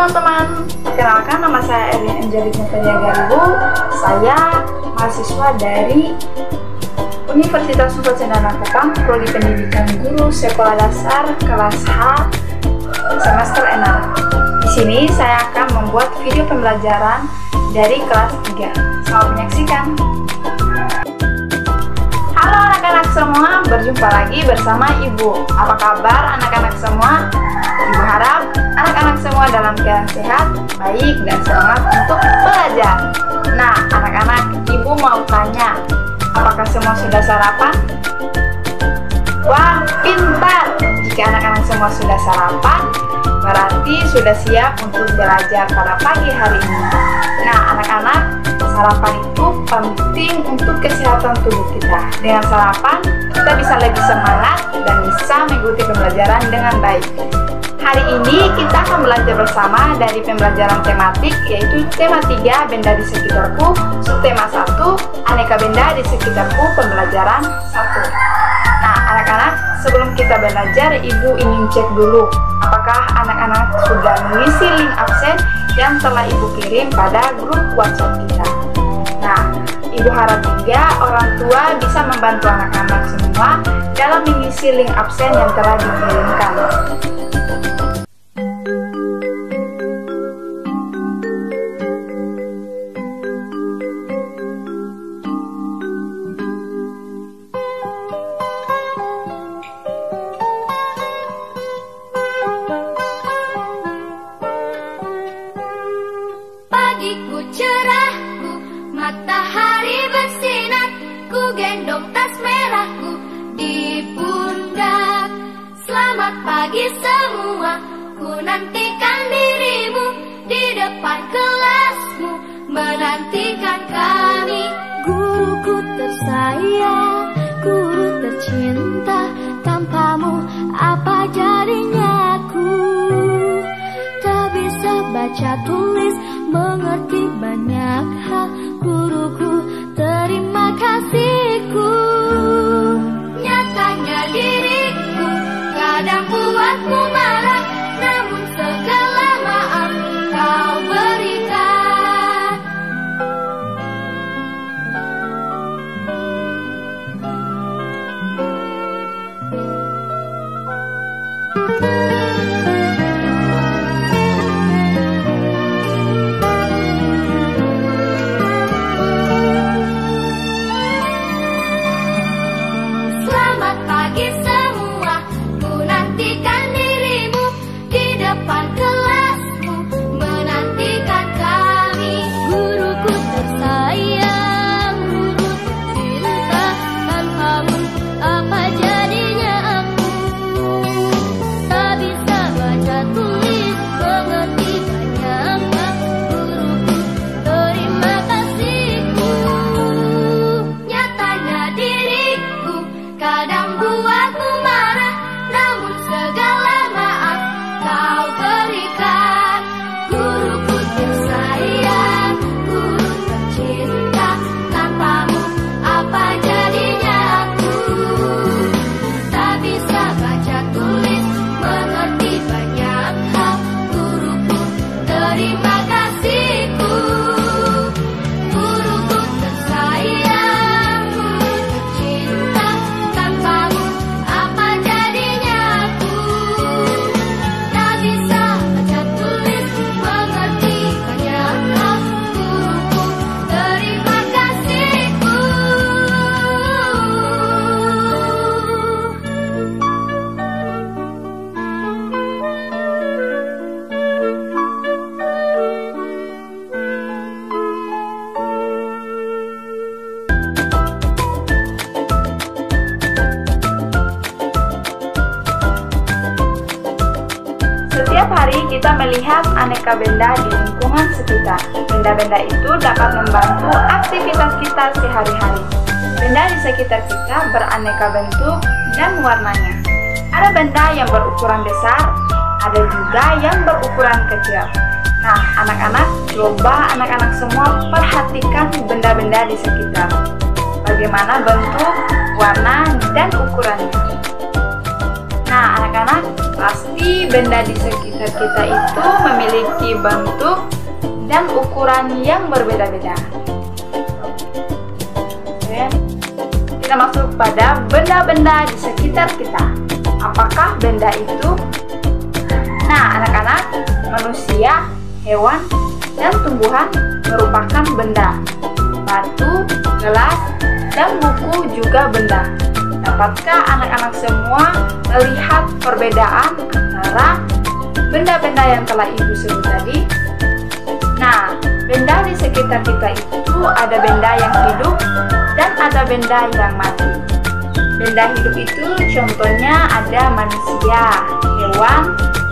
teman-teman, perkenalkan nama saya Erlin Angelik Natalia Garibu. Saya mahasiswa dari Universitas Unpad Cendana Kupang, Prodi Pendidikan Guru Sekolah Dasar kelas H semester 6. Di sini saya akan membuat video pembelajaran dari kelas 3. Selamat menyaksikan. Halo anak-anak semua, berjumpa lagi bersama Ibu. Apa kabar anak-anak semua? Ibu harap anak-anak semua dalam keadaan sehat, baik, dan semangat untuk belajar. Nah, anak-anak, Ibu mau tanya, apakah semua sudah sarapan? Wah, pintar! Jika anak-anak semua sudah sarapan, berarti sudah siap untuk belajar pada pagi hari ini. Nah, anak-anak, sarapan itu penting untuk kesehatan tubuh kita. Dengan sarapan, kita bisa lebih semangat dan bisa mengikuti pembelajaran dengan baik. Hari ini kita akan belajar bersama dari pembelajaran tematik, yaitu tema 3, benda di sekitarku, subtema 1, aneka benda di sekitarku, pembelajaran 1. Nah, anak-anak, sebelum kita belajar, Ibu ingin cek dulu apakah anak-anak sudah mengisi link absen yang telah Ibu kirim pada grup WhatsApp kita. Nah, Ibu harap juga orang tua bisa membantu anak-anak semua dalam mengisi link absen yang telah dikirimkan. Pagiku cerahku, matahari bersinar, ku gendong tas merahku di pundak. Selamat pagi semua, ku nantikan dirimu di depan kelasmu, menantikan kami. Guruku tersayang, guru tercinta, tanpamu apa jadinya aku? Tak bisa baca tulis, mengerti banyak hal, guruku, terima kasihku. Nyatanya diriku kadang buatmu marah, namun segala maaf kau berikan. Selamat pagi semua, ku nantikan dirimu di depan kelasmu, menantikan kami. Guruku tersayang, guru tercinta, tanpamu apa jadinya aku? Tak bisa baca tulis, mengerti banyak hal, guruku, terima kasihku. Nyatanya diriku kadang buatmu marah, namun segala maaf kau berikan. Guruku tersayang, guru tercinta, tanpamu apa jadinya aku? Tak bisa baca tulis, mengerti banyak hal, guruku, terima kasihku. Guruku tersayang, guru tercinta, tanpamu apa jadinya aku? Tak bisa baca tulis, mengerti banyak hal, guruku, terima kasihku. Setiap hari kita melihat aneka benda di lingkungan sekitar. Benda-benda itu dapat membantu aktivitas kita sehari-hari. Benda di sekitar kita beraneka bentuk dan warnanya. Ada benda yang berukuran besar, ada juga yang berukuran kecil. Nah, anak-anak, coba anak-anak semua perhatikan benda-benda di sekitar. Bagaimana bentuk, warna, dan ukurannya. Nah, anak-anak, pasti benda di sekitar kita itu memiliki bentuk dan ukuran yang berbeda-beda. Oke. Kita masuk pada benda-benda di sekitar kita. Apakah benda itu? Nah, anak-anak, manusia, hewan, dan tumbuhan merupakan benda. Batu, gelas, dan buku juga benda. Dapatkah anak-anak semua melihat perbedaan antara benda-benda yang telah Ibu sebut tadi? Nah, benda di sekitar kita itu ada benda yang hidup dan ada benda yang mati. Benda hidup itu contohnya ada manusia, hewan,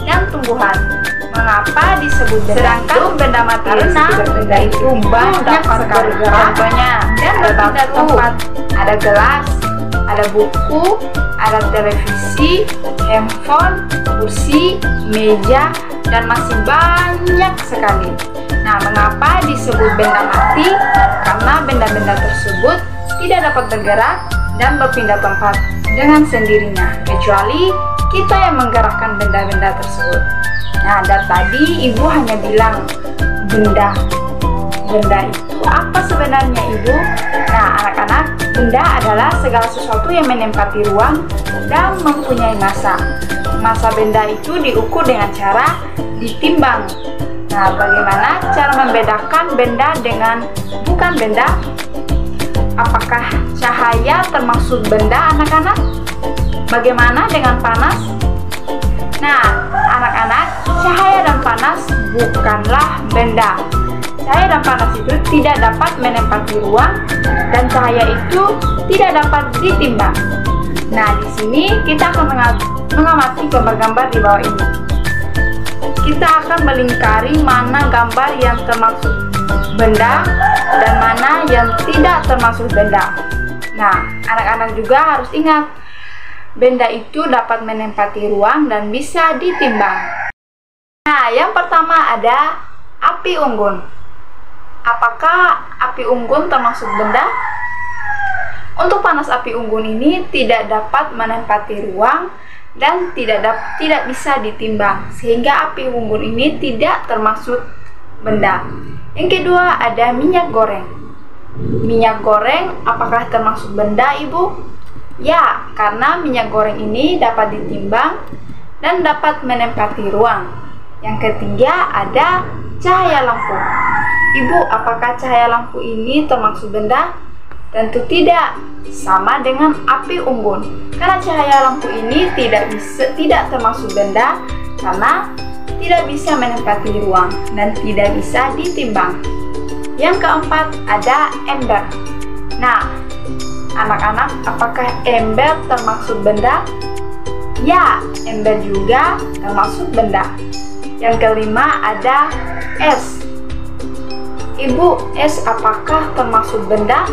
dan tumbuhan. Mengapa disebut benda? Sedangkan benda mati karena benda itu banyak sekali. Contohnya ada tempat, ada gelas, ada buku, ada televisi, handphone, kursi, meja, dan masih banyak sekali. Nah, mengapa disebut benda mati? Karena benda-benda tersebut tidak dapat bergerak dan berpindah tempat dengan sendirinya, kecuali kita yang menggerakkan benda-benda tersebut. Nah, dan tadi Ibu hanya bilang benda. Benda itu apa sebenarnya, Ibu? Nah, anak-anak, benda adalah segala sesuatu yang menempati ruang dan mempunyai massa. Massa benda itu diukur dengan cara ditimbang. Nah, bagaimana cara membedakan benda dengan bukan benda? Apakah cahaya termasuk benda, anak-anak? Bagaimana dengan panas? Nah, anak-anak, cahaya dan panas bukanlah benda. Cahaya dan panas itu tidak dapat menempati ruang dan cahaya itu tidak dapat ditimbang. Nah, di sini kita akan mengamati gambar-gambar di bawah ini. Kita akan melingkari mana gambar yang termasuk benda dan mana yang tidak termasuk benda. Nah, anak-anak juga harus ingat, benda itu dapat menempati ruang dan bisa ditimbang. Nah, yang pertama ada api unggun. Apakah api unggun termasuk benda? Untuk panas api unggun ini tidak dapat menempati ruang dan tidak bisa ditimbang, sehingga api unggun ini tidak termasuk benda. Yang kedua ada minyak goreng. Minyak goreng apakah termasuk benda, Ibu? Ya, karena minyak goreng ini dapat ditimbang dan dapat menempati ruang. Yang ketiga ada cahaya lampu. Ibu, apakah cahaya lampu ini termasuk benda? Tentu tidak, sama dengan api unggun. Karena cahaya lampu ini tidak termasuk benda karena tidak bisa menempati ruang dan tidak bisa ditimbang. Yang keempat ada ember. Nah, anak-anak, apakah ember termasuk benda? Ya, ember juga termasuk benda. Yang kelima ada es. Ibu, es apakah termasuk benda?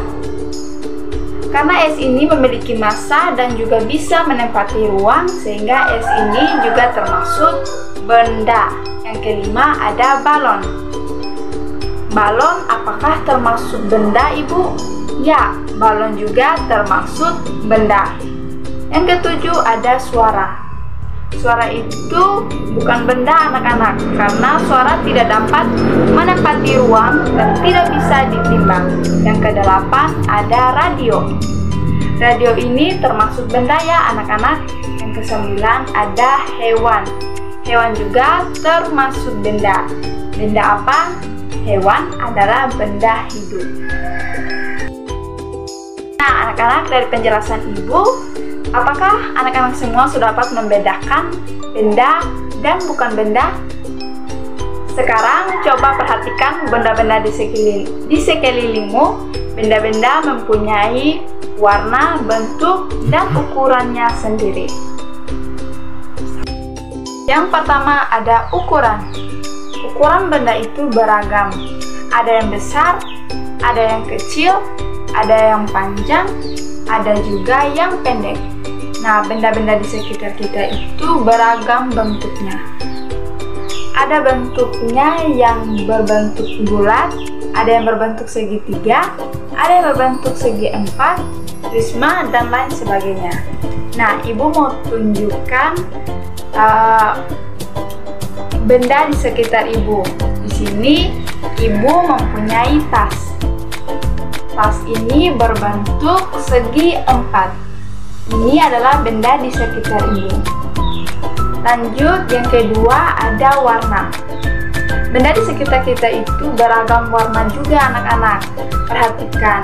Karena es ini memiliki massa dan juga bisa menempati ruang, sehingga es ini juga termasuk benda. Yang kelima ada balon. Balon apakah termasuk benda, Ibu? Ya, balon juga termasuk benda. Yang ketujuh ada suara. Suara itu bukan benda, anak-anak, karena suara tidak dapat menempati ruang dan tidak bisa ditimbang. Yang kedelapan ada radio. Radio ini termasuk benda ya, anak-anak. Yang kesembilan ada hewan. Hewan juga termasuk benda. Benda apa? Hewan adalah benda hidup. Nah, anak-anak, dari penjelasan Ibu, apakah anak-anak semua sudah dapat membedakan benda dan bukan benda? Sekarang coba perhatikan benda-benda di sekelilingmu. Benda-benda mempunyai warna, bentuk, dan ukurannya sendiri. Yang pertama ada ukuran. Ukuran benda itu beragam. Ada yang besar, ada yang kecil, ada yang panjang, ada juga yang pendek. Nah, benda-benda di sekitar kita itu beragam bentuknya. Ada bentuknya yang berbentuk bulat, ada yang berbentuk segitiga, ada yang berbentuk segi empat, prisma, dan lain sebagainya. Nah, ibu mau tunjukkan benda di sekitar ibu. Di sini ibu mempunyai tas. Tas ini berbentuk segi 4. Ini adalah benda di sekitar ibu. Lanjut, yang kedua ada warna. Benda di sekitar kita itu beragam warna juga anak-anak. Perhatikan.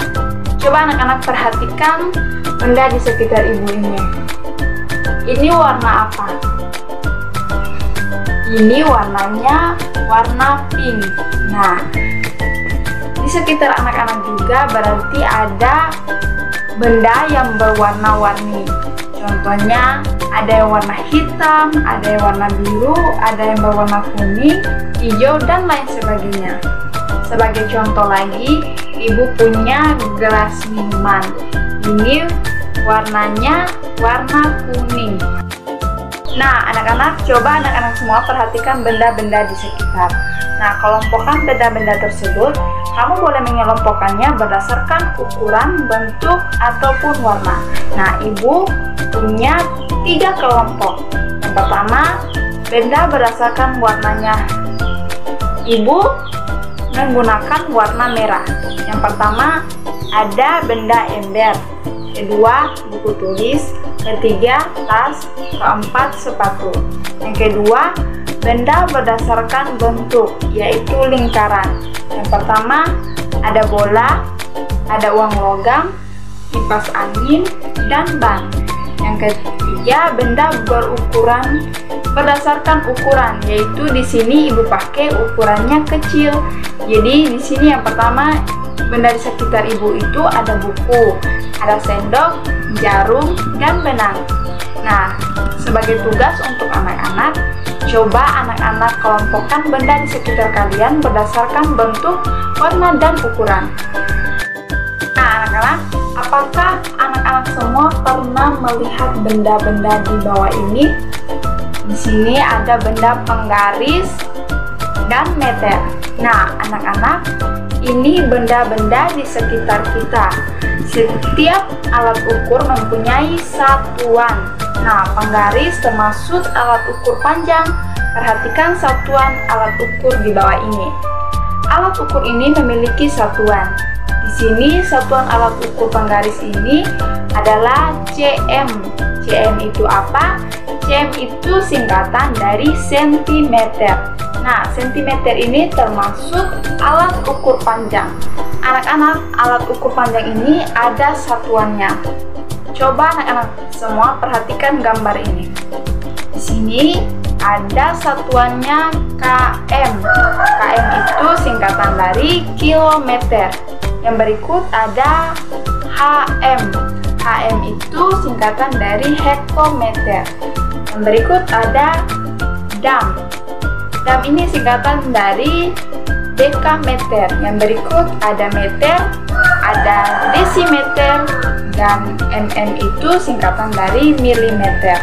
Coba anak-anak perhatikan benda di sekitar ibu ini. Ini warna apa? Ini warnanya warna pink. Nah, di sekitar anak-anak juga berarti ada benda yang berwarna-warni. Contohnya ada yang warna hitam, ada yang warna biru, ada yang berwarna kuning, hijau, dan lain sebagainya. Sebagai contoh lagi, ibu punya gelas minuman. Ini warnanya warna kuning. Nah, anak-anak, coba anak-anak semua perhatikan benda-benda di sekitar. Nah, kelompokkan benda-benda tersebut. Kamu boleh mengelompokkannya berdasarkan ukuran, bentuk, ataupun warna. Nah, ibu punya 3 kelompok. Yang pertama, benda berdasarkan warnanya. Ibu menggunakan warna merah. Yang pertama, ada benda ember. Kedua, buku tulis. Ketiga, tas. Keempat, sepatu. Yang kedua, benda berdasarkan bentuk, yaitu lingkaran. Yang pertama, ada bola, ada uang logam, kipas angin, dan ban. Yang ketiga, benda berukuran berdasarkan ukuran, yaitu di sini ibu pakai ukurannya kecil. Jadi di sini yang pertama, benda di sekitar ibu itu ada buku, ada sendok, jarum, dan benang. Nah, sebagai tugas untuk anak-anak, coba anak-anak kelompokkan benda di sekitar kalian berdasarkan bentuk, warna, dan ukuran. Nah, anak-anak, apakah anak-anak semua pernah melihat benda-benda di bawah ini? Di sini ada benda penggaris dan meter. Nah, anak-anak, ini benda-benda di sekitar kita. Setiap alat ukur mempunyai satuan. Nah, penggaris termasuk alat ukur panjang. Perhatikan satuan alat ukur di bawah ini. Alat ukur ini memiliki satuan. Di sini satuan alat ukur penggaris ini adalah cm. Cm itu apa? Cm itu singkatan dari sentimeter. Nah, sentimeter ini termasuk alat ukur panjang. Anak-anak, alat ukur panjang ini ada satuannya. Coba anak-anak semua perhatikan gambar ini. Di sini ada satuannya km. Km itu singkatan dari kilometer. Yang berikut ada hm. hm itu singkatan dari hektometer. Yang berikut ada dam. Dam ini singkatan dari dekameter. Yang berikut ada meter, ada desimeter, dan mm itu singkatan dari milimeter.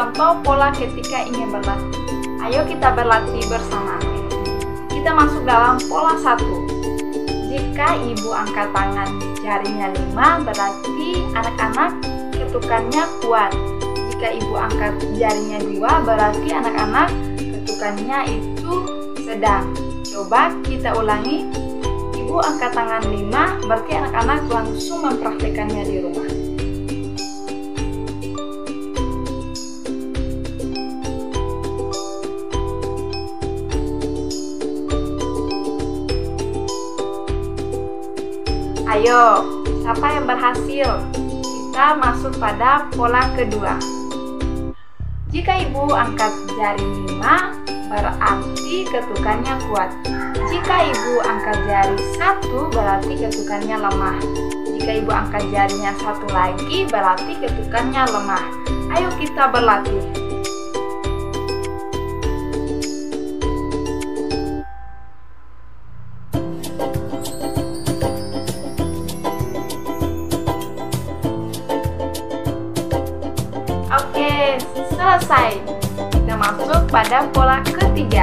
contoh pola ketika ingin berlatih. Ayo kita berlatih bersama. Kita masuk dalam pola 1. Jika ibu angkat tangan jarinya 5, berarti anak-anak ketukannya kuat. Jika ibu angkat jarinya 2, berarti anak-anak ketukannya itu sedang. Coba kita ulangi. Ibu angkat tangan 5, berarti anak-anak langsung mempraktekannya di rumah. Ayo, siapa yang berhasil? Kita masuk pada pola kedua. Jika ibu angkat jari 5, berarti ketukannya kuat. Jika ibu angkat jari 1, berarti ketukannya lemah. Jika ibu angkat jarinya 1 lagi, berarti ketukannya lemah. Ayo kita berlatih. Oke, selesai. Kita masuk pada pola ketiga.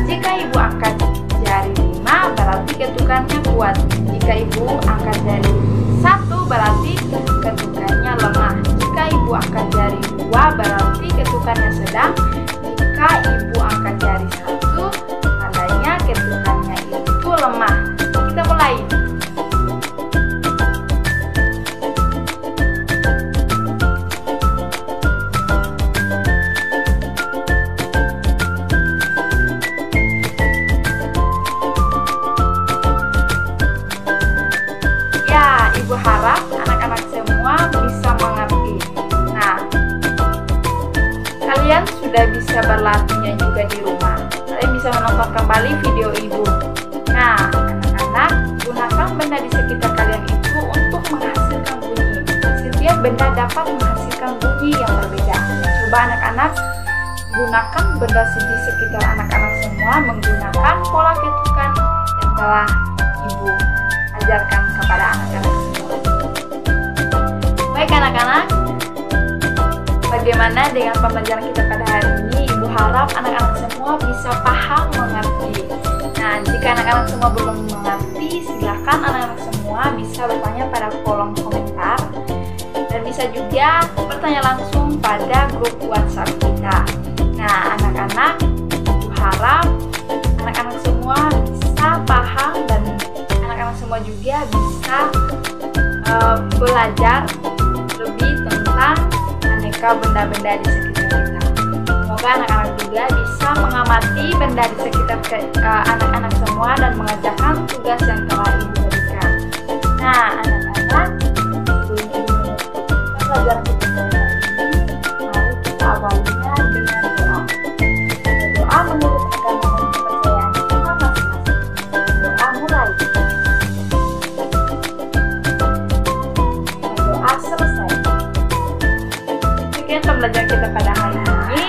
Jika ibu angkat jari 5, berarti ketukannya kuat. Jika ibu angkat jari 1, berarti ketukannya lemah. Jika ibu angkat jari 2, berarti ketukannya sedang. Jika ibu angkat jari 1, tandanya ketukannya itu lemah. Kita mulai. Ibu harap anak-anak semua bisa mengerti. Nah, kalian sudah bisa berlatihnya juga di rumah. Kalian bisa menonton kembali video ibu. Nah, anak-anak, gunakan benda di sekitar kalian itu untuk menghasilkan bunyi. Setiap benda dapat menghasilkan bunyi yang berbeda. Coba anak-anak gunakan benda di sekitar anak-anak semua menggunakan pola ketukan yang telah ibu ajarkan kepada anak-anak semua. Baik anak-anak, bagaimana dengan pembelajaran kita pada hari ini? Ibu harap anak-anak semua bisa paham, mengerti. Nah, jika anak-anak semua belum mengerti, silakan anak-anak semua bisa bertanya pada kolom komentar dan bisa juga bertanya langsung pada grup WhatsApp kita. Nah, anak-anak, ibu harap anak-anak semua bisa paham dan anak-anak semua juga bisa belajar lebih tentang aneka benda-benda di sekitar kita. Semoga anak-anak juga bisa mengamati benda di sekitar anak-anak semua dan mengerjakan tugas yang telah ibu berikan. Nah, anak-anak, sebelum ibu menutup pelajaran kita hari ini, mari kita awalinya dengan doa. Doa menurut agama dan kepercayaan kita masing-masing. Doa mulai. Doa selesai. Sekian pembelajaran kita pada hari ini.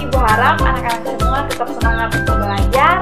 Ibu harap anak-anak semua tetap semangat untuk belajar